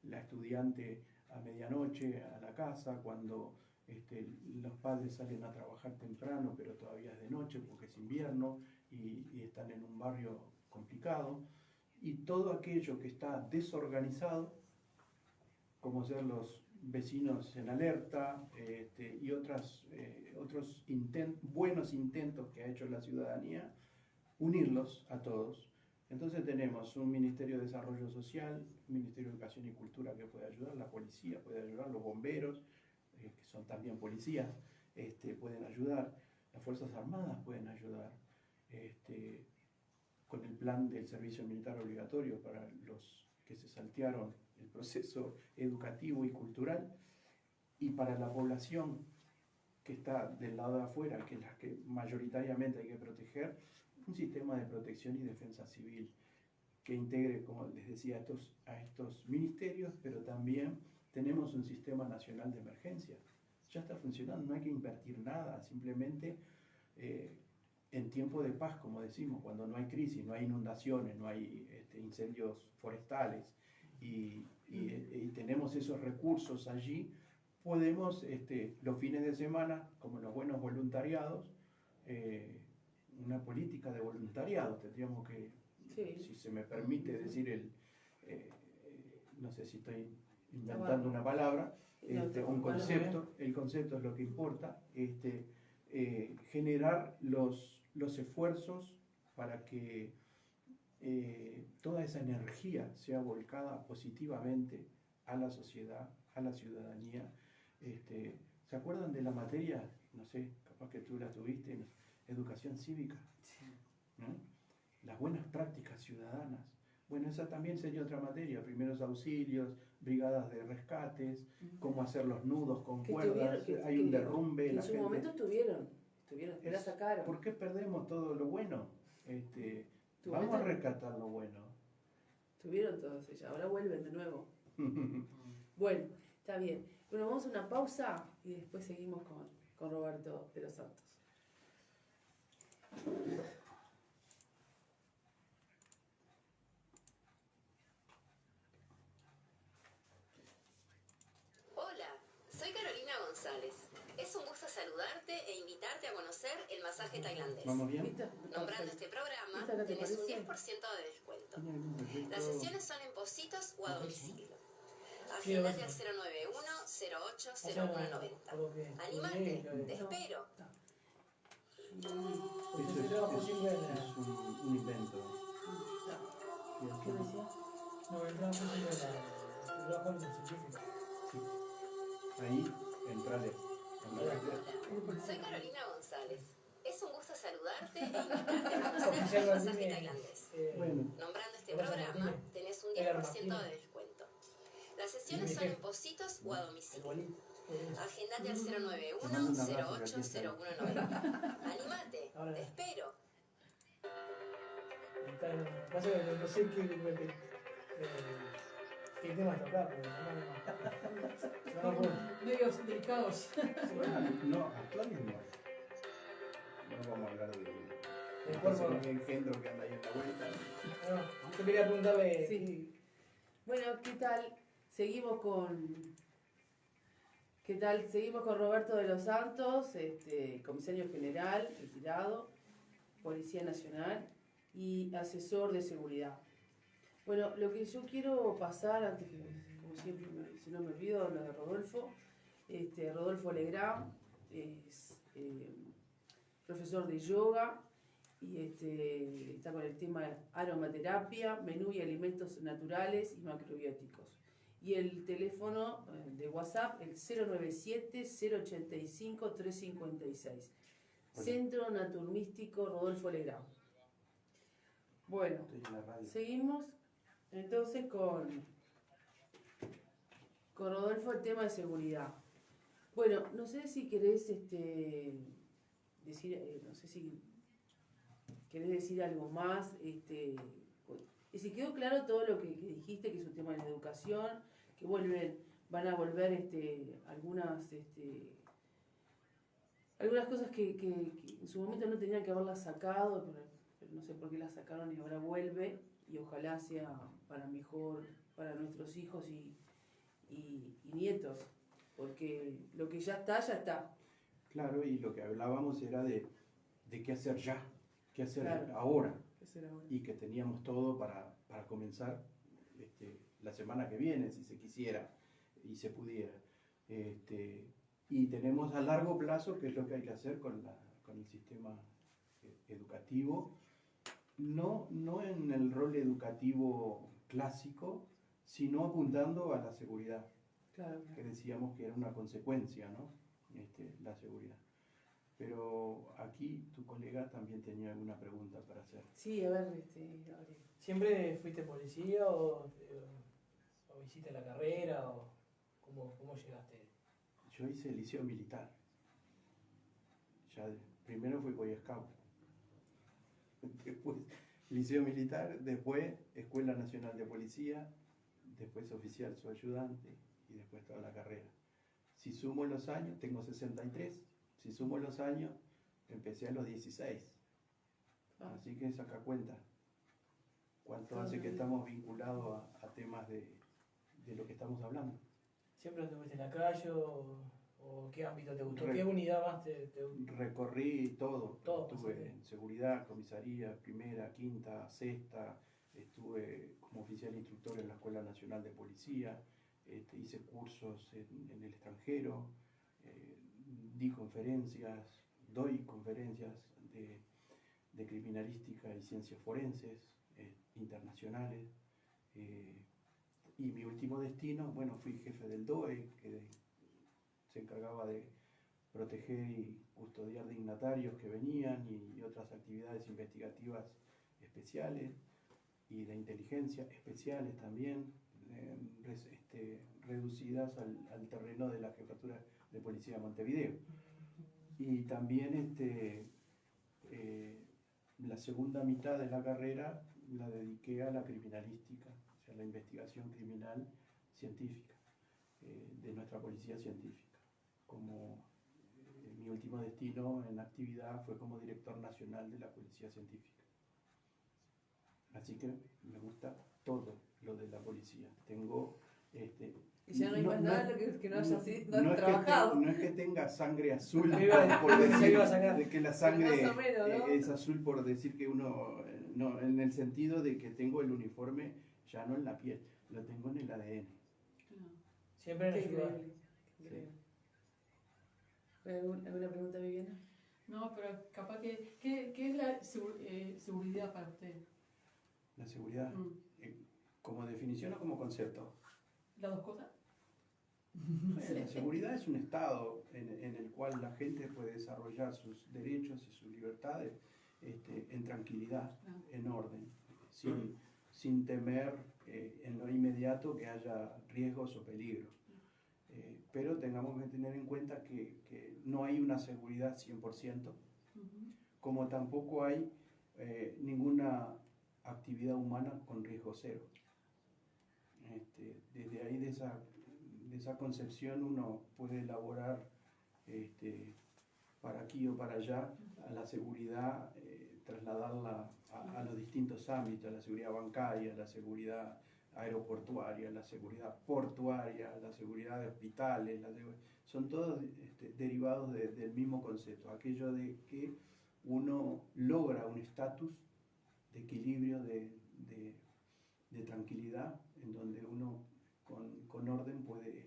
la estudiante a medianoche a la casa, cuando los padres salen a trabajar temprano pero todavía es de noche porque es invierno y están en un barrio complicado, y todo aquello que está desorganizado, como ser los vecinos en alerta y otros buenos intentos que ha hecho la ciudadanía, unirlos a todos. Entonces tenemos un Ministerio de Desarrollo Social, un Ministerio de Educación y Cultura que puede ayudar, la policía puede ayudar, los bomberos, que son también policías, pueden ayudar, las Fuerzas Armadas pueden ayudar, con el plan del servicio militar obligatorio para los que se saltearon el proceso educativo y cultural, y para la población que está del lado de afuera, que es la que mayoritariamente hay que proteger, un sistema de protección y defensa civil que integre, como les decía, a estos ministerios, pero también tenemos un sistema nacional de emergencia. Ya está funcionando, no hay que invertir nada, simplemente en tiempo de paz, como decimos, cuando no hay crisis, no hay inundaciones, no hay incendios forestales, y tenemos esos recursos allí, podemos los fines de semana, como los buenos voluntariados, una política de voluntariado, tendríamos que, si se me permite decir no sé si estoy inventando una palabra, un concepto, el concepto es lo que importa, generar los esfuerzos para que toda esa energía sea volcada positivamente a la sociedad, a la ciudadanía. ¿Se acuerdan de la materia? No sé, capaz que tú la tuviste, educación cívica, ¿no? Las buenas prácticas ciudadanas. Bueno, esa también sería otra materia, primeros auxilios, brigadas de rescates, cómo hacer los nudos con cuerdas, hay un derrumbe. En su momento estuvieron, la sacaron. ¿Por qué perdemos todo lo bueno? Vamos a rescatar lo bueno. Tuvieron todos ellos, ahora vuelven de nuevo. Bueno, está bien. Bueno, vamos a una pausa y después seguimos con Roberto de los Santos. Hola, Masaje tailandés. ¿Vamos bien? ¿Viste? Nombrando este programa, ¿Esta qué te tenés un parece? 10% de descuento. ¿Tiene algún proyecto? Las sesiones son en Pocitos o a Ok. domicilio. Sí, Agendate al eso. 091-08-0190. Animate, te espero. Porque Eso se es, trabaja siempre en es un invento. ¿Qué decía? No, el trabajo siempre en el trabajo en el científico. Sí. Ahí, entrale. Hola, soy Carolina González. Es un gusto saludarte e invitarte a conocer Oficial el masaje Martínez. tailandés. Bueno, Nombrando este Hola, programa, Martínez. tenés un Edgar 10% de Martínez. descuento. Las sesiones son en Pocitos o a El domicilio. bolito. Agendate al te mando un abrazo, ya aquí está. 091-08-0190. Animate, Ahora. te espero. Pasa que no sé qué temas tocar, porque no me acuerdo. Medios delicados. No, actuales no. No vamos a hablar de El cuerpo. un engendro que anda ahí en la vuelta. No, yo quería preguntarle. Sí. Bueno, ¿qué tal? Seguimos con Roberto de los Santos, comisario general, retirado, Policía Nacional y asesor de seguridad. Bueno, lo que yo quiero pasar, antes que, como siempre, si no me olvido, lo de Rodolfo. Rodolfo Legrand es profesor de yoga y está con el tema de aromaterapia, menú y alimentos naturales y macrobióticos. Y el teléfono de WhatsApp, el 097-085-356. Centro Naturmístico Rodolfo Legrand. Bueno, Estoy en la radio. seguimos entonces con Rodolfo el tema de seguridad. Bueno, no sé si querés decir, no sé si querés decir algo más, y si quedó claro todo lo que dijiste, que es un tema de la educación, que van a volver algunas cosas que en su momento no tenían que haberlas sacado, pero no sé por qué las sacaron y ahora vuelve, y ojalá sea para mejor para nuestros hijos y nietos, porque lo que ya está. Claro, y lo que hablábamos era de qué hacer ya, qué hacer Claro. ahora. ¿Qué será ahora? Y que teníamos todo para comenzar la semana que viene, si se quisiera y se pudiera. Y tenemos a largo plazo qué es lo que hay que hacer con el sistema educativo, no en el rol educativo clásico, sino apuntando a la seguridad, Claro. que decíamos que era una consecuencia, ¿no? La seguridad. Pero aquí tu colega también tenía alguna pregunta para hacer. Sí, a ver, Gabriel. ¿Siempre fuiste policía o hiciste la carrera o cómo llegaste? Yo hice el liceo militar. Primero fui Boy Scout. Después liceo militar, después Escuela Nacional de Policía, después oficial subayudante y después toda la carrera. Si sumo los años, tengo 63. Si sumo los años, empecé a los 16. Así que saca cuenta. ¿Cuánto hace que estamos vinculados a temas de lo que estamos hablando? ¿Siempre estuviste en la calle o qué ámbito te gustó? ¿Qué unidad más te gustó? Recorrí todo. Todo, Estuve sí. en seguridad, comisaría, primera, quinta, sexta. Estuve como oficial instructor en la Escuela Nacional de Policía. Hice cursos en el extranjero. Doy conferencias de criminalística y ciencias forenses internacionales. Y mi último destino, bueno, fui jefe del DOE, que se encargaba de proteger y custodiar dignatarios que venían y otras actividades investigativas especiales y de inteligencia especiales también, reducidas al terreno de la Jefatura de Policía de Montevideo. Y también la segunda mitad de la carrera la dediqué a la criminalística, o sea, la investigación criminal científica de nuestra policía científica. Como mi último destino en actividad fue como director nacional de la policía científica. Así que me gusta todo lo de la policía. Tengo Y ya no hay más nada que no haya sido no es trabajado. no es que tenga sangre azul Me iba- por me decir iba a sacar. de que la sangre Más o menos, ¿no? es azul por decir que uno, no, en el sentido de que tengo el uniforme ya no en la piel, lo tengo en el ADN. Claro. Siempre en Qué ayudar. increíble. Qué increíble. ¿Alguna pregunta, Viviana? No, pero capaz que, ¿qué es la seguridad para usted? La seguridad, Mm. como definición o como concepto. ¿Las dos cosas? La seguridad es un estado en el cual la gente puede desarrollar sus derechos y sus libertades en tranquilidad, Ah. en orden, sin temer en lo inmediato que haya riesgos o peligros. Pero tengamos que tener en cuenta que no hay una seguridad 100%, Ujú. como tampoco hay ninguna actividad humana con riesgo cero. Desde ahí, de esa concepción, uno puede elaborar para aquí o para allá a la seguridad, trasladarla a los distintos ámbitos, a la seguridad bancaria, a la seguridad aeroportuaria, la seguridad portuaria, la seguridad de hospitales, son todos derivados del mismo concepto, aquello de que uno logra un estatus de equilibrio, de tranquilidad, en donde uno con orden puede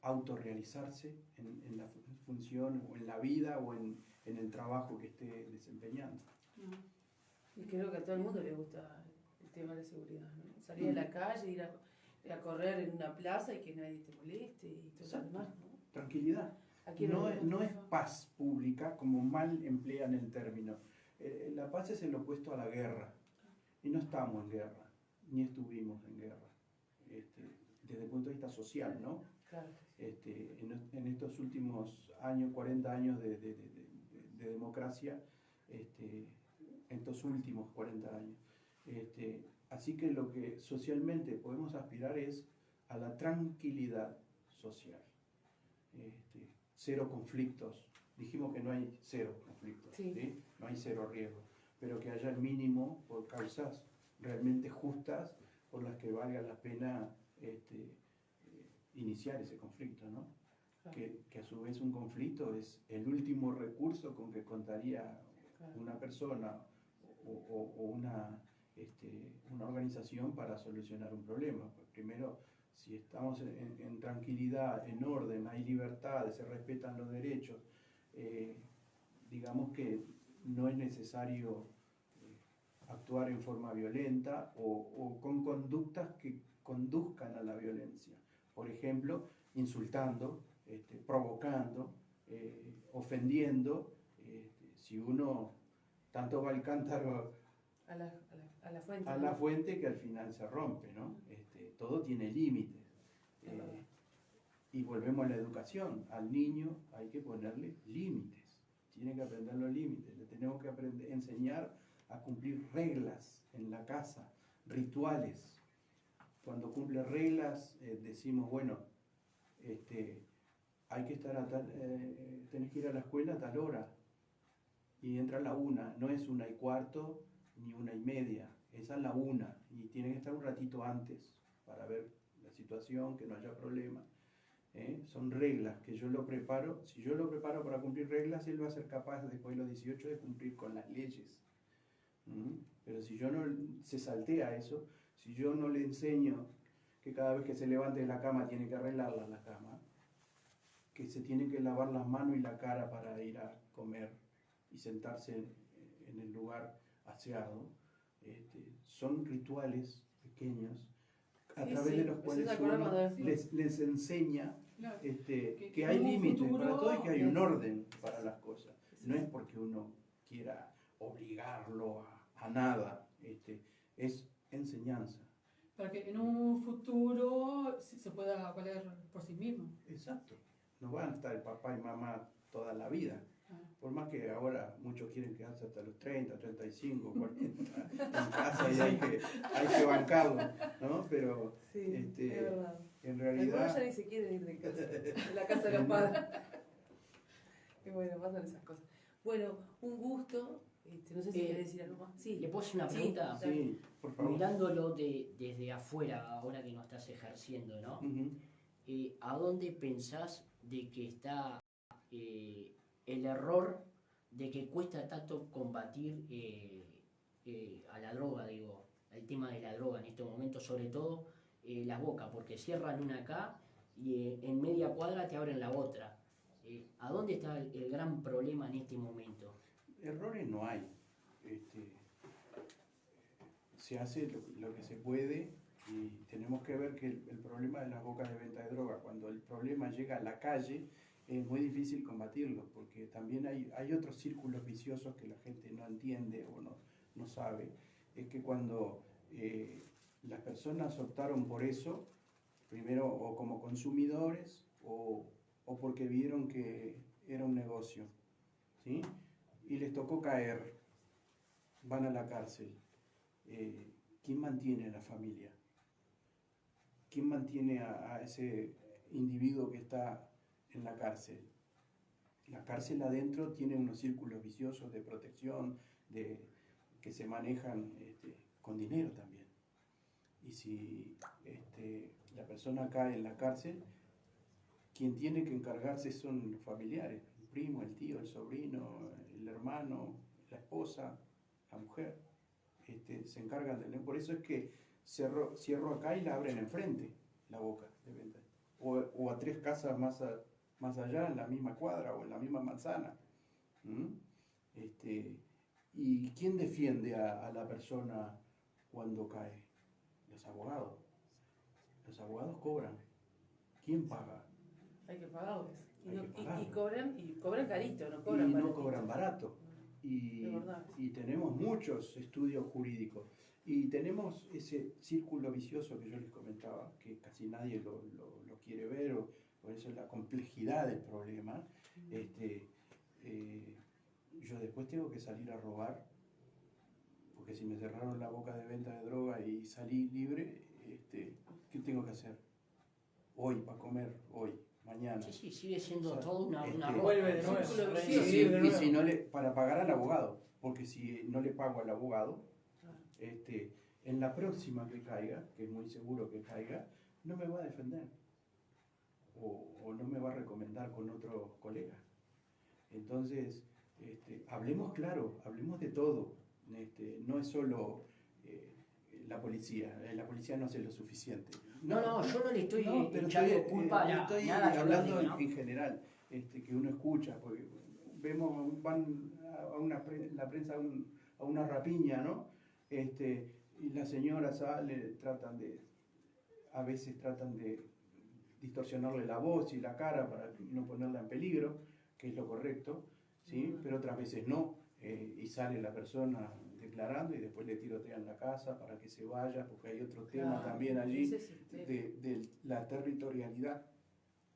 autorrealizarse en la función o en la vida o en el trabajo que esté desempeñando. Ah. Y creo que a todo el mundo le gusta el tema de la seguridad, ¿no? Salir a la calle, ir a correr en una plaza y que nadie te moleste y todo lo Exacto. demás, ¿no? Tranquilidad. Aquí No es paz pública, como mal emplean el término. La paz es el opuesto a la guerra. Y no estamos en guerra, ni estuvimos en guerra. Desde el punto de vista social, ¿no? Claro. En estos últimos años, 40 años de democracia, estos últimos 40 años. Así que lo que socialmente podemos aspirar es a la tranquilidad social. Cero conflictos. Dijimos que no hay cero conflictos, Sí. ¿sí? No hay cero riesgo, pero que haya el mínimo por causas realmente justas por las que valga la pena iniciar ese conflicto, ¿no? Claro. Que a su vez un conflicto es el último recurso con que contaría Claro. una persona o una organización para solucionar un problema. Pues primero, si estamos en tranquilidad, en orden, hay libertad, se respetan los derechos, digamos que no es necesario actuar en forma violenta o con conductas que conduzcan a la violencia. Por ejemplo, insultando, provocando, ofendiendo. Si uno tanto va al cántaro A la fuente. a ¿no? la fuente que al final se rompe, ¿no? Todo tiene límites. Es verdad. Y volvemos a la educación. Al niño hay que ponerle límites. Tiene que aprender los límites. Le tenemos que enseñar a cumplir reglas en la casa, rituales. Cuando cumple reglas, decimos, bueno, hay que estar tenés que ir a la escuela a tal hora. Y entra a la 1, no es 1:15 ni 1:30, es a la 1 y tiene que estar un ratito antes para ver la situación, que no haya problema. Son reglas que yo lo preparo. Si yo lo preparo para cumplir reglas, él va a ser capaz después de los 18 de cumplir con las leyes. Pero si yo no se saltea eso, si yo no le enseño que cada vez que se levante de la cama tiene que arreglarla la cama, que se tiene que lavar las manos y la cara para ir a comer y sentarse en el lugar aseado, son rituales pequeños a Sí, través sí, de los me cuales hiciste acordar uno cuando- les enseña Claro. que hay en un límites futuro para todo y que hay un es- orden para las cosas. No es porque uno quiera obligarlo a nada, es enseñanza. Para que en un futuro se pueda valer por sí mismo. Exacto. No van a estar el papá y mamá toda la vida. Ah. Por más que ahora muchos quieren quedarse hasta los 30, 35, 40 en casa y hay que bancarlo, ¿no? Pero Sí, es verdad. en Algunos realidad ya ni se quieren ir de casa, de la casa de los padres. Y bueno, pasan esas cosas. Bueno, un gusto No sé si querés decir algo más. Sí. ¿Le puedo hacer una Sí, pregunta? dale. Sí, por favor. Mirándolo desde afuera, ahora que no estás ejerciendo, ¿no? Ujú. ¿A dónde pensás de que está el error de que cuesta tanto combatir a la droga, digo, el tema de la droga en estos momentos, sobre todo las bocas, porque cierran una acá y en media cuadra te abren la otra? ¿A dónde está el gran problema en este momento? Errores no hay. Se hace lo que se puede y tenemos que ver que el problema de las bocas de venta de droga, cuando el problema llega a la calle, es muy difícil combatirlo, porque también hay otros círculos viciosos que la gente no entiende o no sabe. Es que cuando las personas optaron por eso, primero o como consumidores o porque vieron que era un negocio, ¿sí? Y les tocó caer, van a la cárcel. ¿Quién mantiene a la familia? ¿Quién mantiene a ese individuo que está en la cárcel? La cárcel adentro tiene unos círculos viciosos de protección, que se manejan con dinero también. Y si la persona cae en la cárcel, quien tiene que encargarse son los familiares, el primo, el tío, el sobrino, el hermano, la esposa, la mujer. Se encargan de... Por eso es que cierro acá y la abren enfrente, la boca de venta. O a 3 casas más allá, en la misma cuadra o en la misma manzana. ¿Mm? ¿Y quién defiende a la persona cuando cae? Los abogados. Los abogados cobran. ¿Quién paga? Hay que pagarles. Hay que pagarles. Y cobran carito, no cobran Y no baratito. cobran barato. De verdad. Y tenemos muchos estudios jurídicos. Y tenemos ese círculo vicioso que yo les comentaba, que casi nadie lo quiere ver, por eso es la complejidad del problema. Yo después tengo que salir a robar, porque si me cerraron la boca de venta de droga y salí libre, ¿qué tengo que hacer? Hoy, para comer, hoy, mañana. Sí, sigue siendo O sea, todo una rueda. Vuelve de nuevo. Círculo Re- vicioso. sí, de Y nuevo. si no para pagar al abogado, porque si no le pago al abogado, en la próxima que caiga, que es muy seguro que caiga, no me va a defender o no me va a recomendar con otro colega. Entonces, hablemos claro, hablemos de todo. No es solo la policía no hace lo suficiente. No, yo no le estoy pero echando culpa a estoy nada que hablando ver, ¿no? en general, que uno escucha, porque van la prensa a una rapiña, ¿no? Y la señora sale, a veces tratan de distorsionarle la voz y la cara para no ponerla en peligro, que es lo correcto, ¿sí? Pero otras veces no, y sale la persona declarando y después le tirotean la casa para que se vaya, porque hay otro tema Claro, también allí ese es el tema. de la territorialidad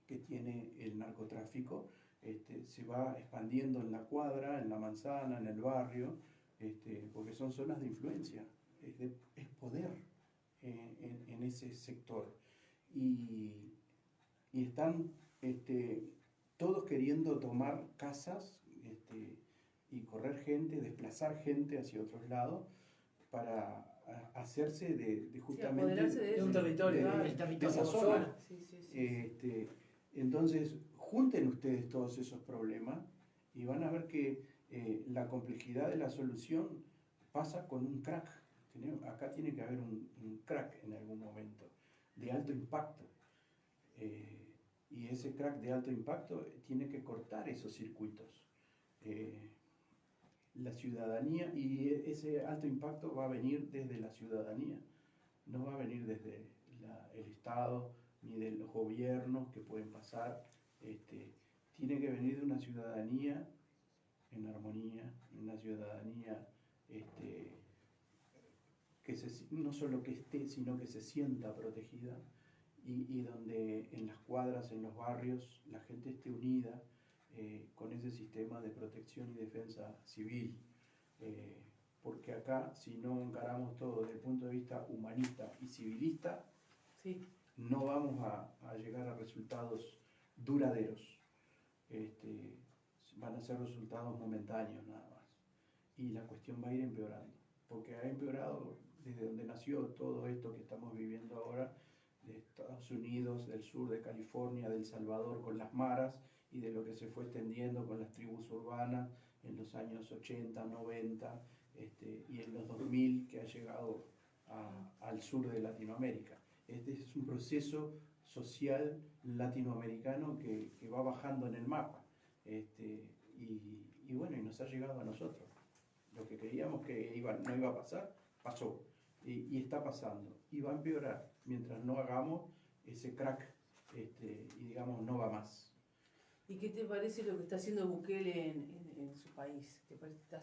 que tiene el narcotráfico. Se va expandiendo en la cuadra, en la manzana, en el barrio, porque son zonas de influencia, es poder en ese sector. Y están todos queriendo tomar casas y correr gente, desplazar gente hacia otros lados para hacerse de justamente apoderarse de un territorio, de esa zona. Sí. Entonces, junten ustedes todos esos problemas y van a ver que la complejidad de la solución pasa con un crack. Acá tiene que haber un crack en algún momento, de alto impacto. Y ese crack de alto impacto tiene que cortar esos circuitos. La ciudadanía, y ese alto impacto va a venir desde la ciudadanía, no va a venir desde el Estado ni de los gobiernos que pueden pasar. Tiene que venir de una ciudadanía en armonía, una ciudadanía no solo que esté, sino que se sienta protegida y donde en las cuadras, en los barrios, la gente esté unida con ese sistema de protección y defensa civil. Porque acá, si no encaramos todo desde el punto de vista humanista y civilista, Sí. no vamos a llegar a resultados duraderos. Van a ser resultados momentáneos nada más. y la cuestión va a ir empeorando, porque ha empeorado desde donde nació todo esto que estamos viviendo ahora, de Estados Unidos, del sur de California, de El Salvador con las maras, y de lo que se fue extendiendo con las tribus urbanas en los años 80, 90, y en los 2000 que ha llegado al sur de Latinoamérica. Este es un proceso social latinoamericano que va bajando en el mapa, y bueno, y nos ha llegado a nosotros. Lo que creíamos que no iba a pasar, pasó, y está pasando, y va a empeorar mientras no hagamos ese crack, y digamos, no va más. ¿Y qué te parece lo que está haciendo Bukele en su país? ¿Te parece que está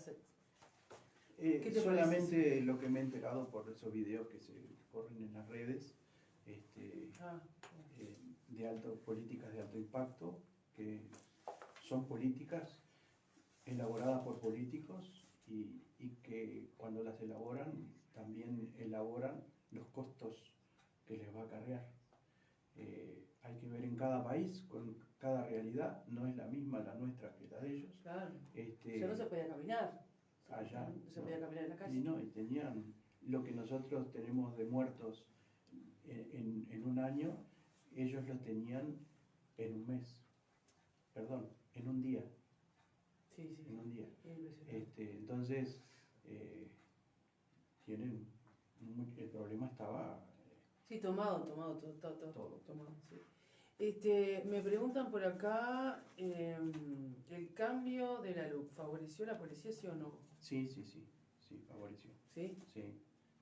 ¿Qué te solamente parece? lo que me he enterado por esos videos que se corren en las redes, Ah, políticas de alto impacto, que son políticas elaboradas por políticos y que cuando las elaboran también elaboran los costos que les va a acarrear. Hay que ver en cada país, con cada realidad, no es la misma la nuestra que la de ellos. claro. Ya no se podía caminar. Allá, No se podía caminar en la calle. y tenían lo que nosotros tenemos de muertos en un año, ellos lo tenían en un mes, perdón, en un día, Sí, sí. en un día. Impresionante. Entonces, el problema estaba Sí, tomado, todo. tomado, sí. Me preguntan por acá, ¿el cambio de la luz favoreció a la policía, sí o no? Sí, favoreció, ¿Sí? sí,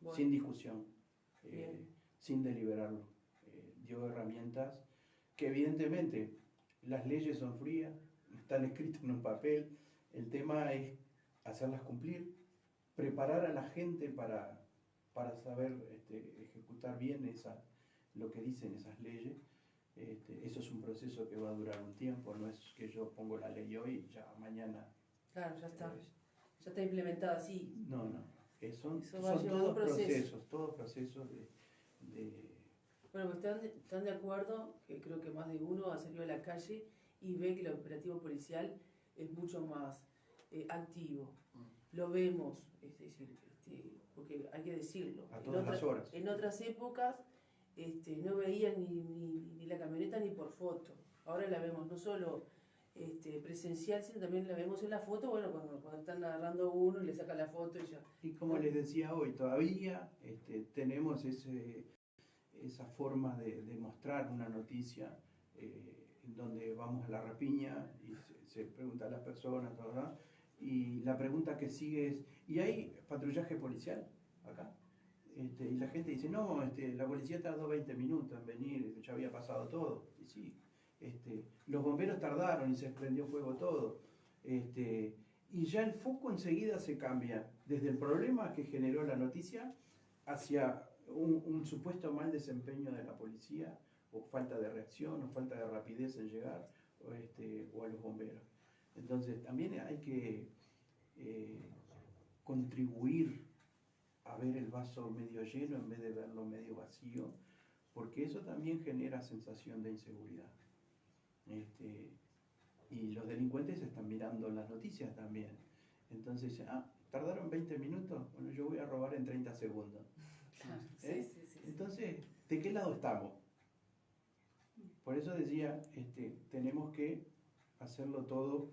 Bueno, sin discusión, bien. sin deliberarlo. Dio herramientas que evidentemente las leyes son frías, están escritas en un papel, el tema es hacerlas cumplir, preparar a la gente para saber ejecutar bien lo que dicen esas leyes. Eso es un proceso que va a durar un tiempo, no es que yo pongo la ley hoy y ya mañana. Claro, ya está implementada así. No, son Eso va a llevar un proceso. todos procesos de Bueno, pues están de acuerdo, que creo que más de uno ha salido a la calle y ve que el operativo policial es mucho más activo. Lo vemos, es decir, porque hay que decirlo. a todas las horas. En otras épocas no veían ni la camioneta ni por foto. Ahora la vemos no solo presencial, sino también la vemos en la foto, bueno, cuando están agarrando uno y le sacan la foto y ya. Y como les decía hoy, todavía tenemos esa forma de mostrar una noticia en donde vamos a la rapiña y se pregunta a las personas, ¿verdad? Y la pregunta que sigue es, ¿y hay patrullaje policial acá? Y la gente dice, no, la policía tardó 20 minutos en venir, ya había pasado todo. Y sí, los bomberos tardaron y se prendió fuego todo. Y ya el foco enseguida se cambia, desde el problema que generó la noticia hacia un supuesto mal desempeño de la policía, o falta de reacción, o falta de rapidez en llegar, o a los bomberos. Entonces también hay que contribuir a ver el vaso medio lleno en vez de verlo medio vacío, porque eso también genera sensación de inseguridad. Y los delincuentes están mirando las noticias también. Entonces, tardaron 20 minutos, bueno, yo voy a robar en 30 segundos. Sí. Entonces, ¿de qué lado estamos? Por eso decía, tenemos que hacerlo todo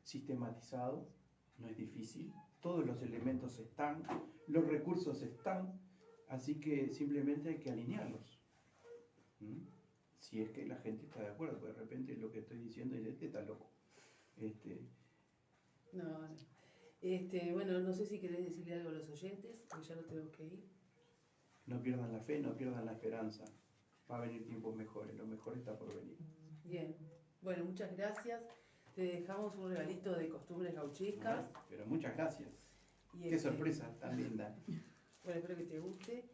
sistematizado, no es difícil, todos los elementos están, los recursos están, así que simplemente hay que alinearlos. Si es que la gente está de acuerdo, porque de repente lo que estoy diciendo es, está loco. No. Bueno, no sé si querés decirle algo a los oyentes, porque ya no tenemos que ir. No pierdan la fe, no pierdan la esperanza. Va a venir tiempos mejores, lo mejor está por venir. Bien, bueno, muchas gracias. Te dejamos un regalito de costumbres gauchescas. Pero muchas gracias. Y Qué sorpresa tan linda. Bueno, espero que te guste.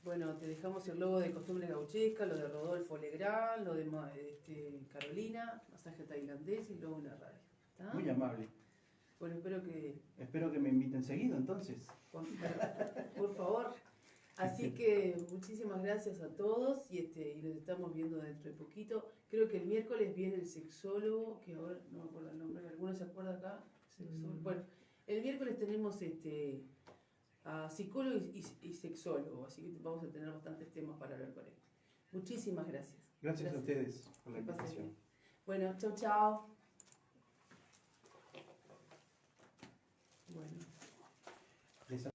Bueno, te dejamos el logo de costumbres gauchescas, lo de Rodolfo Legrand, lo de Carolina, masaje tailandés y luego una radio. ¿Está? Muy amable. Bueno, Espero que me inviten seguido entonces. por favor. Así que muchísimas gracias a todos y los estamos viendo dentro de poquito. Creo que el miércoles viene el sexólogo, que ahora no me acuerdo el nombre, ¿alguno se acuerda acá? Bueno, El miércoles tenemos a psicólogo y sexólogo, así que vamos a tener bastantes temas para hablar con él. Muchísimas gracias. Gracias a ustedes por la Que pasen invitación. bien. Bueno, chau, chau. Bueno.